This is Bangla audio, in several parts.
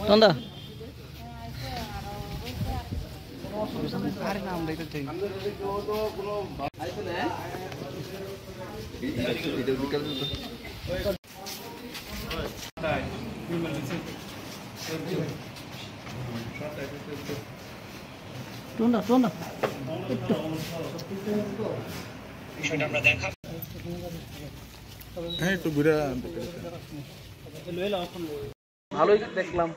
Tonda. Tonda, tonda. হ্যাঁ একটু ঘুরে ভালোই দেখলাম,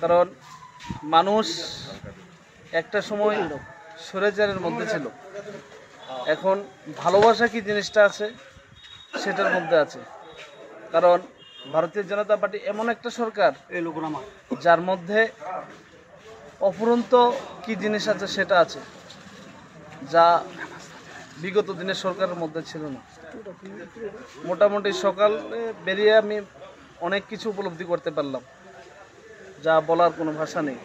কারণ মানুষ একটা সময় স্বৈরাচারের মধ্যে ছিল, এখন ভালোবাসা কি জিনিসটা আছে সেটার মধ্যে আছে। কারণ ভারতীয় জনতা পার্টি এমন একটা সরকার যার মধ্যে অফুরন্ত কি জিনিস আছে সেটা আছে, যা বিগত দিনের সরকারের মধ্যে ছিল না। মোটামুটি সকালে বেরিয়ে আমি অনেক কিছু উপলব্ধি করতে পারলাম, যা বলার কোনো ভাষা নেই।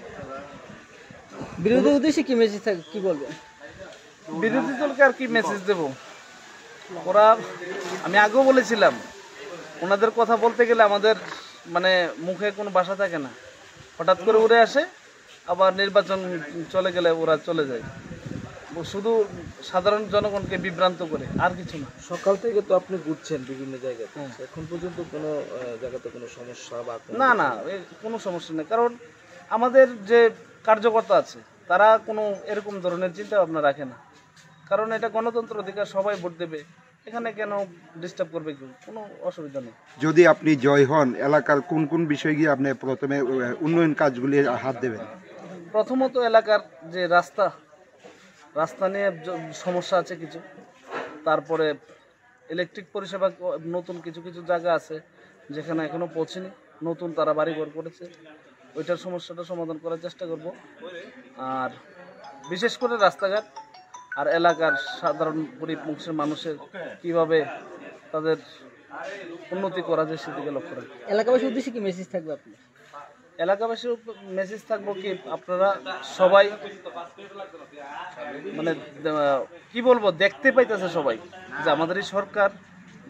বিরোধী উদ্দেশ্যে কি মেসেজ থাকে, কি বলবেন? বিরোধী দলকে আর কি মেসেজ দেব? ওরা, আমি আগেও বলেছিলাম, ওনাদের কথা বলতে গেলে আমাদের মানে মুখে কোনো ভাষা থাকে না, হঠাৎ করে উড়ে আসে, আবার নির্বাচন চলে গেলে ওরা চলে যায়, শুধু সাধারণ জনগণকে বিভ্রান্ত করে, আর কিছু না। সকাল থেকে তো আপনি ঘুরছেন বিভিন্ন জায়গায়, এখন পর্যন্ত কোনো জায়গাতে কোনো সমস্যা বা না না, কোনো সমস্যা নেই। কারণ আমাদের যে কার্যকর্তা আছে তারা কোনো এরকম ধরনের চিন্তা ভাবনা রাখে না। কারণ এটা গণতন্ত্র অধিকার, সবাই ভোট দেবে, এখানে কেন ডিস্টার্ব করবে কেউ? কোনো অসুবিধা নেই। যদি আপনি জয় হন, এলাকার কোন কোন বিষয় গিয়ে আপনি প্রথমে উন্নয়ন কাজগুলি হাত দেবেন? প্রথমত এলাকার যে রাস্তা নিয়ে সমস্যা আছে কিছু, তারপরে ইলেকট্রিক পরিষেবা নতুন কিছু কিছু জায়গা আছে যেখানে এখনো পৌঁছেনি, নতুন তারা বাড়িঘর করেছে, ওইটার সমস্যাটা সমাধান করার চেষ্টা করব। আর বিশেষ করে রাস্তাঘাট আর এলাকার সাধারণ গরিব মানুষের কিভাবে তাদের উন্নতি করা যায় সেদিকে লক্ষ্য রাখবো। এলাকাবাসীর উদ্দেশ্যে কি মেসেজ থাকবে আপনি? এলাকাবাসীর মেসেজ থাকবো কি, আপনারা সবাই মানে কি বলবো, দেখতে পাইতেছে সবাই যে আমাদের এই সরকার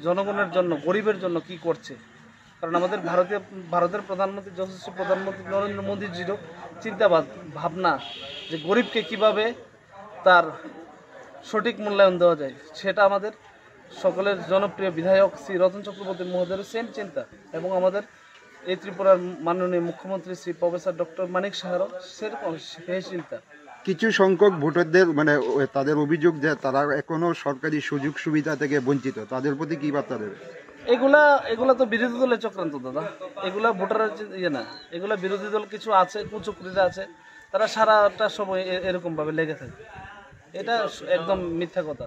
জনগণের জন্য, গরিবের জন্য কি করছে। কারণ আমাদের ভারতের প্রধানমন্ত্রী, যশস্বী প্রধানমন্ত্রী নরেন্দ্র মোদীজিরও চিন্তা ভাবনা যে গরিবকে কিভাবে তার সঠিক মূল্যায়ন দেওয়া যায়, সেটা আমাদের সকলের জনপ্রিয় বিধায়ক শ্রী রতন চক্রবর্তী মহোদয়ের সেম চিন্তা, এবং আমাদের এই ত্রিপুরার মাননীয় মুখ্যমন্ত্রী শ্রী প্রফেসর ডক্টর মানিক সাহারও সেরকম সেই চিন্তা। কিছু সংখ্যক ভোটারদের মানে তাদের অভিযোগ যে তারা এখনো সরকারি সুযোগ সুবিধা থেকে বঞ্চিত, তাদের প্রতি কি বার্তা দেবে? এগুলা তো বিরোধী দলের চক্রান্ত দাদা, এগুলা ভোটারের ইয়ে না, এগুলা বিরোধী দল কিছু আছে, কুচক্রীরা আছে, তারা সারাটা সময় এরকম ভাবে লেগে থাকে। এটা একদম মিথ্যা কথা।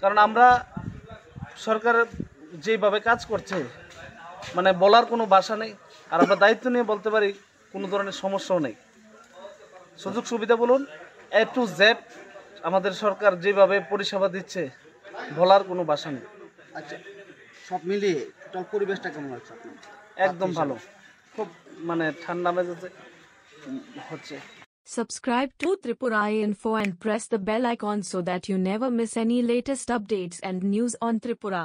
কারণ আমরা সরকার যেভাবে কাজ করছে, মানে বলার কোনো ভাষা নেই, আর আমরা দায়িত্ব নিয়ে বলতে পারি, কোনো ধরনের সমস্যাও নেই। সুযোগ সুবিধা বলুন, A to Z আমাদের সরকার যেভাবে পরিষেবা দিচ্ছে, বলার কোনো ভাষা নেই। আচ্ছা, সব মিলিয়ে টোটাল পরিবেশটা কেমন লাগছে আপনার? একদম ভালো, খুব মানে ঠান্ডা মেজাজে হচ্ছে। Subscribe to Tripura Info and press the bell icon so that you never miss any latest updates and news on Tripura.